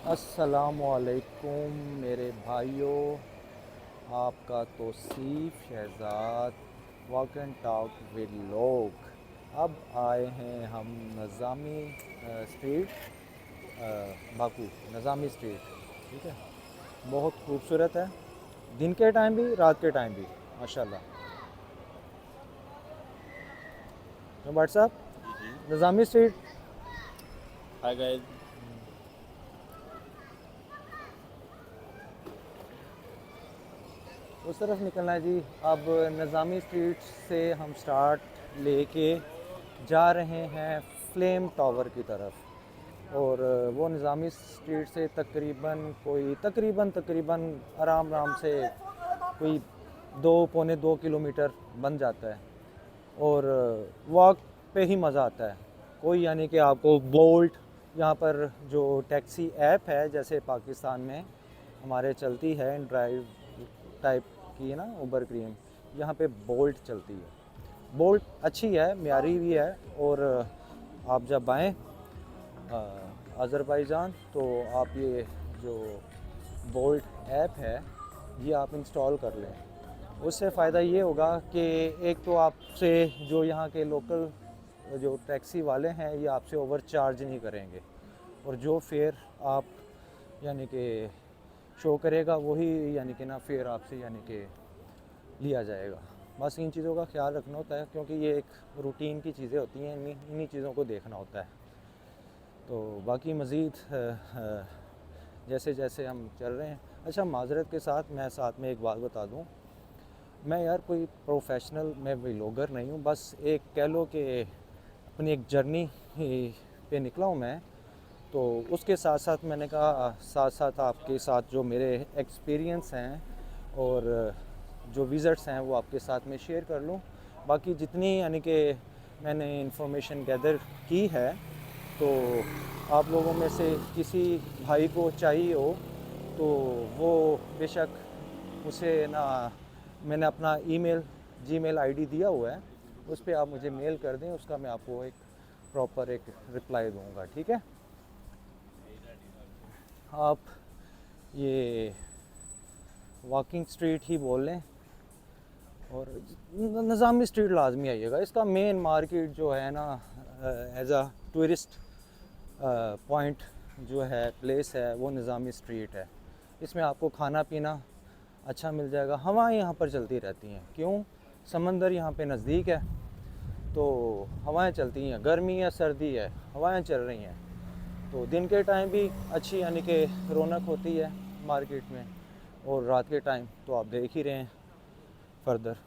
अस्सलामुअलैकुम मेरे भाइयों, आपका Tauseef Shahzad walk and talk with लोग। अब आए हैं हम नज़ामी स्ट्रीट, बाकू नज़ामी स्ट्रीट। ठीक है, बहुत खूबसूरत है, दिन के टाइम भी रात के टाइम भी माशाल्लाह। तो व्हाट्सअप जी जी। नज़ामी स्ट्रीट हाय गाइस। उस तरफ निकलना है जी। अब निज़ामी स्ट्रीट से हम स्टार्ट लेके जा रहे हैं फ्लेम टावर की तरफ। और वो निज़ामी स्ट्रीट से तकरीबन आराम आराम से कोई 2 पौने 2 किलोमीटर बन जाता है। और वॉक पे ही मज़ा आता है। कोई यानी कि आपको बोल्ट यहाँ पर जो टैक्सी ऐप है, जैसे पाकिस्तान में हमारे चलती है ड्राइव टाइप की ना उबर क्रीम, यहाँ पे बोल्ट चलती है। बोल्ट अच्छी है, म्यारी भी है। और आप जब आएँ अज़रबैजान तो आप ये जो बोल्ट ऐप है ये आप इंस्टॉल कर लें। उससे फ़ायदा ये होगा कि एक तो आपसे जो यहाँ के लोकल जो टैक्सी वाले हैं ये आपसे ओवर चार्ज नहीं करेंगे, और जो फेयर आप यानी कि शो करेगा वही यानी कि ना फेयर आपसे यानी कि लिया जाएगा। बस इन चीज़ों का ख्याल रखना होता है, क्योंकि ये एक रूटीन की चीज़ें होती हैं, इन्हीं चीज़ों को देखना होता है। तो बाकी मज़ीद जैसे जैसे हम चल रहे हैं। अच्छा, माज़रत के साथ मैं साथ में एक बात बता दूं, मैं यार कोई प्रोफेशनल मैं व्लॉगर नहीं हूँ, बस एक कह लो कि अपनी एक जर्नी पे निकला हूँ मैं। तो उसके साथ साथ मैंने कहा साथ साथ आपके साथ जो मेरे एक्सपीरियंस हैं और जो विज़िट्स हैं वो आपके साथ में शेयर कर लूँ। बाकी जितनी यानी कि मैंने इंफॉर्मेशन गैदर की है, तो आप लोगों में से किसी भाई को चाहिए हो तो वो बेशक उसे ना, मैंने अपना ईमेल जीमेल आईडी दिया हुआ है, उस पर आप मुझे मेल कर दें, उसका मैं आपको एक प्रॉपर एक रिप्लाई दूंगा। ठीक है, आप ये वॉकिंग स्ट्रीट ही बोल लें। और निज़ामी स्ट्रीट लाजमी आइएगा। इसका मेन मार्केट जो है ना, एज अ टूरिस्ट पॉइंट जो है, प्लेस है, वो निज़ामी स्ट्रीट है। इसमें आपको खाना पीना अच्छा मिल जाएगा। हवाएं यहाँ पर चलती रहती हैं, क्यों? समंदर यहाँ पे नज़दीक है, तो हवाएं चलती हैं। गर्मी या सर्दी है, हवाएं चल रही हैं। तो दिन के टाइम भी अच्छी यानी कि रौनक होती है मार्केट में, और रात के टाइम तो आप देख ही रहे हैं फर्दर।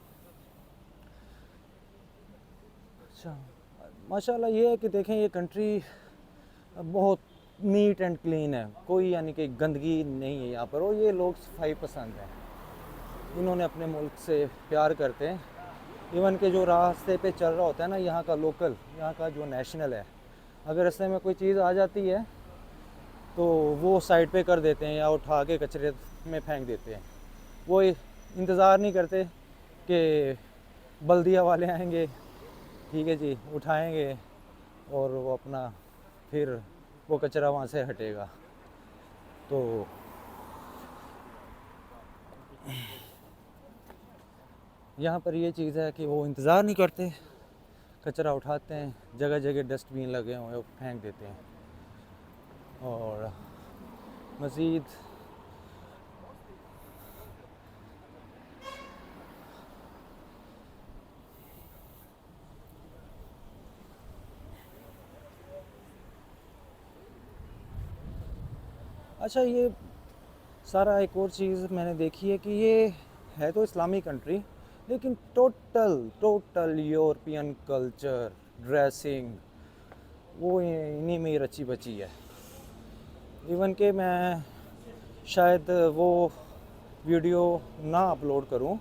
अच्छा, माशाल्लाह ये है कि देखें, ये कंट्री बहुत नीट एंड क्लीन है, कोई यानी कि गंदगी नहीं है यहाँ पर। और ये लोग सफाई पसंद हैं, इन्होंने अपने मुल्क से प्यार करते हैं। इवन के जो रास्ते पे चल रहा होता है ना, यहाँ का लोकल, यहाँ का जो नेशनल है, अगर रास्ते में कोई चीज़ आ जाती है तो वो साइड पे कर देते हैं या उठा के कचरे में फेंक देते हैं। वो इंतज़ार नहीं करते कि बल्दिया वाले आएंगे, ठीक है जी, उठाएंगे और वो अपना फिर वो कचरा वहाँ से हटेगा। तो यहाँ पर ये चीज़ है कि वो इंतज़ार नहीं करते, कचरा उठाते हैं, जगह जगह डस्टबिन लगे हुए हैं, वो फेंक देते हैं। और मज़ीद अच्छा, ये सारा एक और चीज़ मैंने देखी है कि ये है तो इस्लामी कंट्री, लेकिन total total European culture, dressing, वो इन्हीं में ही रची बची है। इवन के मैं शायद वो वीडियो ना अपलोड करूं,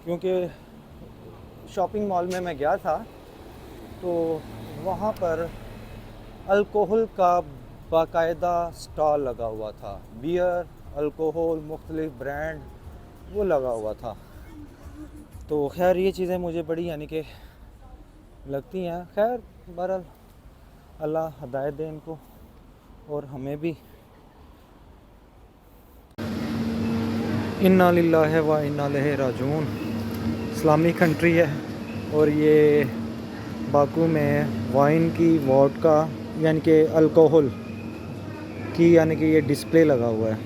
क्योंकि शॉपिंग मॉल में मैं गया था तो वहाँ पर अल्कोहल का बाकायदा स्टॉल लगा हुआ था। बियर, अल्कोहल, मुख्तलिफ ब्रांड वो लगा हुआ था। तो खैर ये चीज़ें मुझे बड़ी यानी कि लगती हैं। खैर बहरहाल अल्लाह हदायत दे इनको। और हमें भी। इन्ना लिल्लाहि व इन्ना इलैहि राजिऊन। इस्लामिक कंट्री है और ये बाकू में वाइन की, वोडका यानी कि अल्कोहल की यानी कि ये डिस्प्ले लगा हुआ है।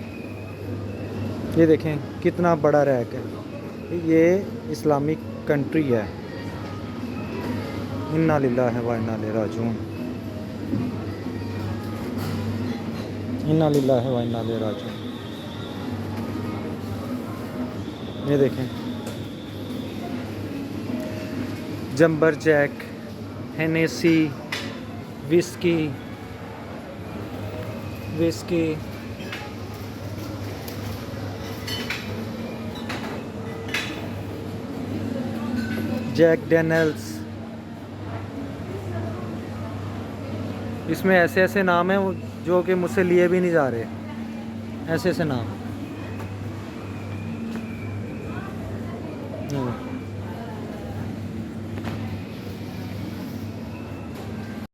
ये देखें कितना बड़ा रैक है। ये इस्लामिक कंट्री है। इन्ना लिल्लाहि व इन्ना इलैहि राजिऊन। इन्ना लिल्लाहि व इन्ना इलैहि राजिऊन। ये देखें जंबर Jack, Hennessy, whisky, Jack Daniel's. इसमें ऐसे ऐसे नाम हैं जो कि मुझसे लिए भी नहीं जा रहे, ऐसे ऐसे नाम।